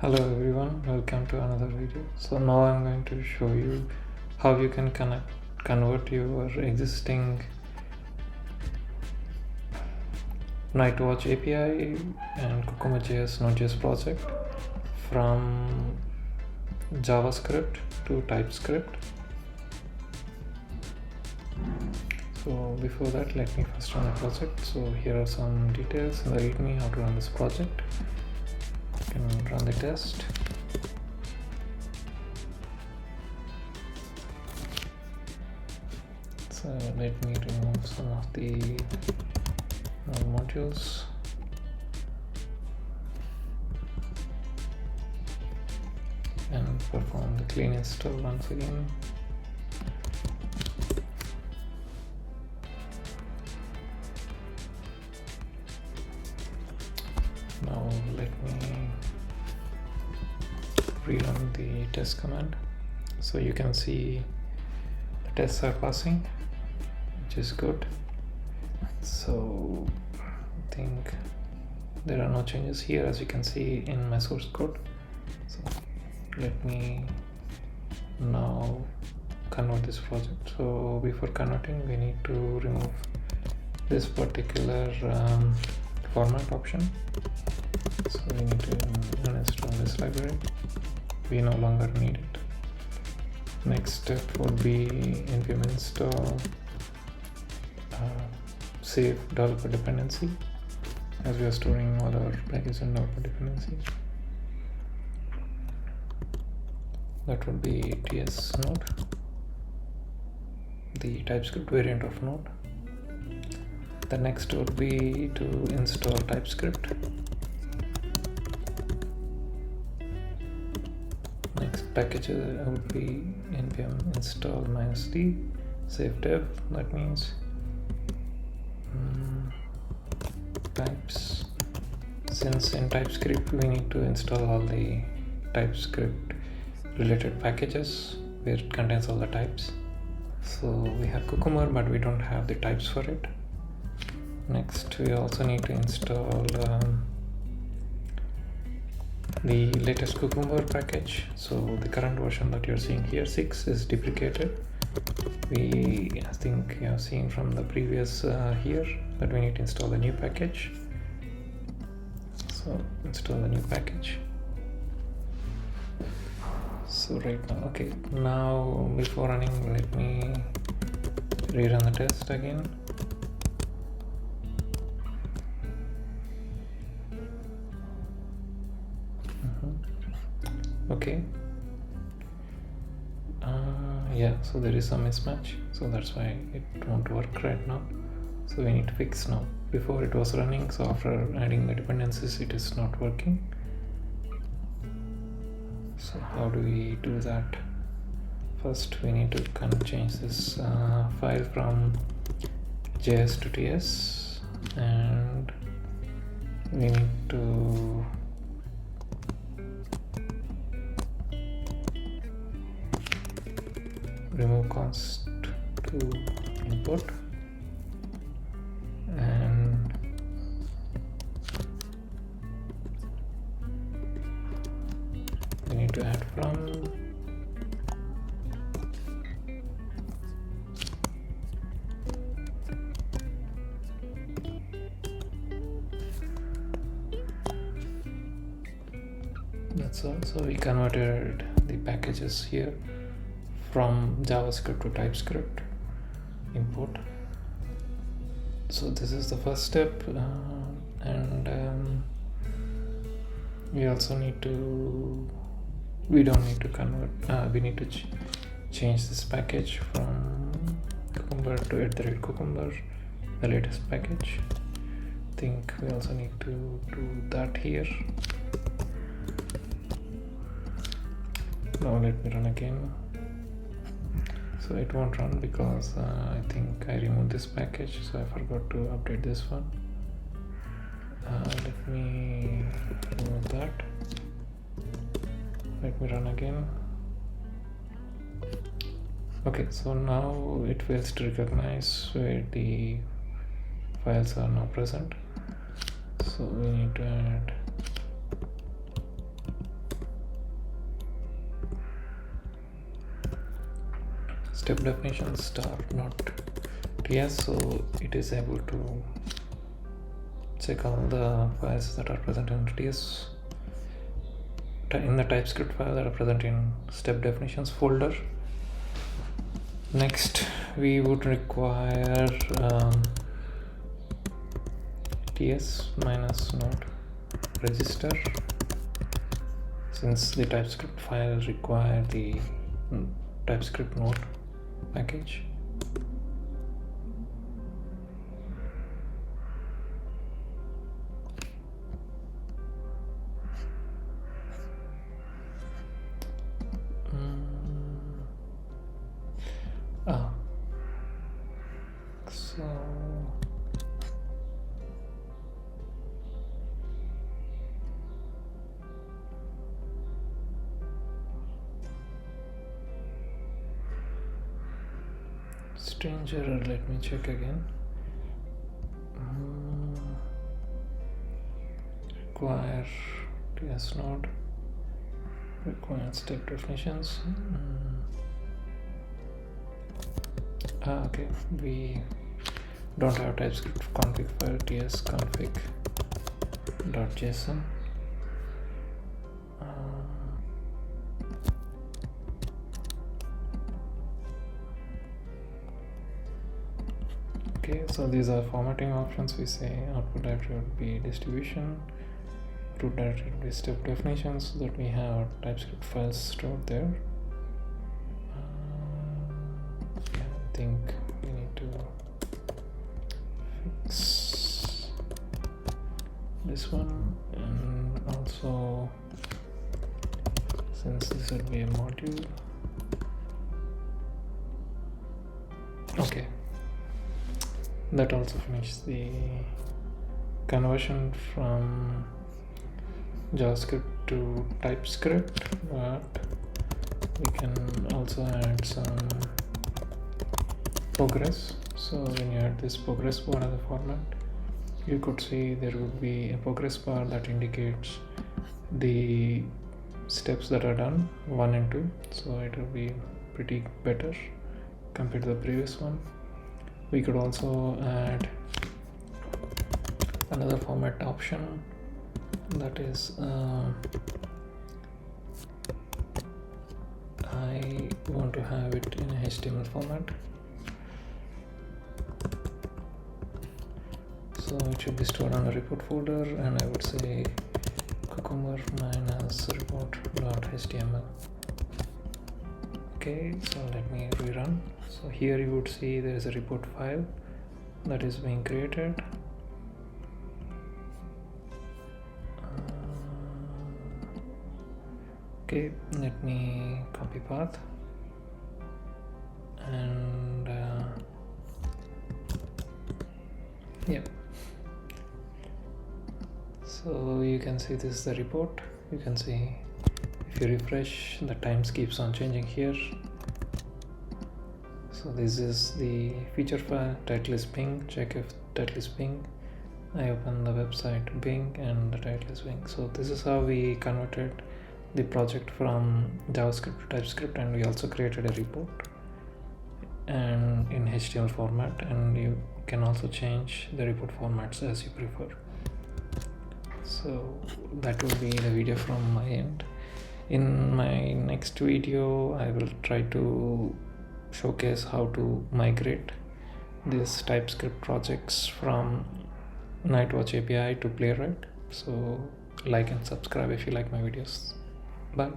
Hello everyone, welcome to another video. So now I'm going to show you how you can convert your existing nightwatch-api and Cucumber.js Node.js project from JavaScript to TypeScript. So before that, let me first run the project. So here are some details in the README how to run this project. You can run the test. So let me remove some of the modules. And perform the clean install once again. Now let me rerun the test command. So you can see the tests are passing, which is good. So I think there are no changes here, as you can see in my source code. So let me now convert this project. So before converting, we need to remove this particular format option. So we need to uninstall this library. We no longer need it. Next step would be npm install save developer dependency, as we are storing all our packages in developer dependency. That would be ts node, the TypeScript variant of Node. The next would be to install TypeScript. Next package would be npm install -d save dev. That means types. Since in TypeScript we need to install all the TypeScript related packages where it contains all the types. So we have Cucumber, but we don't have the types for it. Next, we also need to install the latest Cucumber package. So the current version that you're seeing here, 6, is deprecated. I think you have seen from the previous here that we need to install the new package. So install the new package. So right now, okay, now before running, let me rerun the test again. Okay. Yeah, so there is some mismatch, so that's why it won't work right now. So we need to fix now. Before it was running, so after adding the dependencies, it is not working. So how do we do that? First, we need to change this file from JS to TS, and we need to remove const to input, and we need to add from. That's all. So we converted the packages here from JavaScript to TypeScript import. So this is the first step, and we also need to, we don't need to convert, we need to change this package from Cucumber to @Cucumber, the latest package. I think we also need to do that here. Now let me run again. So it won't run because I think I removed this package, so I forgot to update this one. Let me remove that. Let me run again. Okay, so now it fails to recognize where the files are now present. So we need to add step definition star not ts, so it is able to check all the files that are present in ts in the TypeScript file that are present in step definitions folder. Next we would require ts minus node register, since the TypeScript file require the TypeScript node package. So strange error, let me check again. Require ts node, require step definitions. Okay, we don't have TypeScript config file ts config.json. Okay, so these are formatting options. We say output directory would be distribution, root directory would be step definitions, so that we have TypeScript files stored there. Yeah, I think we need to fix this one, and also since this will be a module. Okay, that also finished the conversion from JavaScript to TypeScript, but we can also add some progress. So when you add this progress bar as a format, you could see there would be a progress bar that indicates the steps that are done 1 and 2, so it will be pretty better compared to the previous one. We could also add another format option, that is I want to have it in a HTML format, so it should be stored on a report folder, and I would say cucumber minus report.html. Okay, so let me rerun. So here you would see there is a report file that is being created. Okay, let me copy path and yeah, so you can see this is the report. You can see if you refresh, the times keeps on changing here. So this is the feature file, title is Bing, check if title is Bing. I open the website Bing and the title is Bing. So this is how we converted the project from JavaScript to TypeScript, and we also created a report and in HTML format, and you can also change the report formats as you prefer. So that will be the video from my end. In my next video I will try to showcase how to migrate these TypeScript projects from nightwatch-api to Playwright. So like and subscribe if you like my videos. Bye.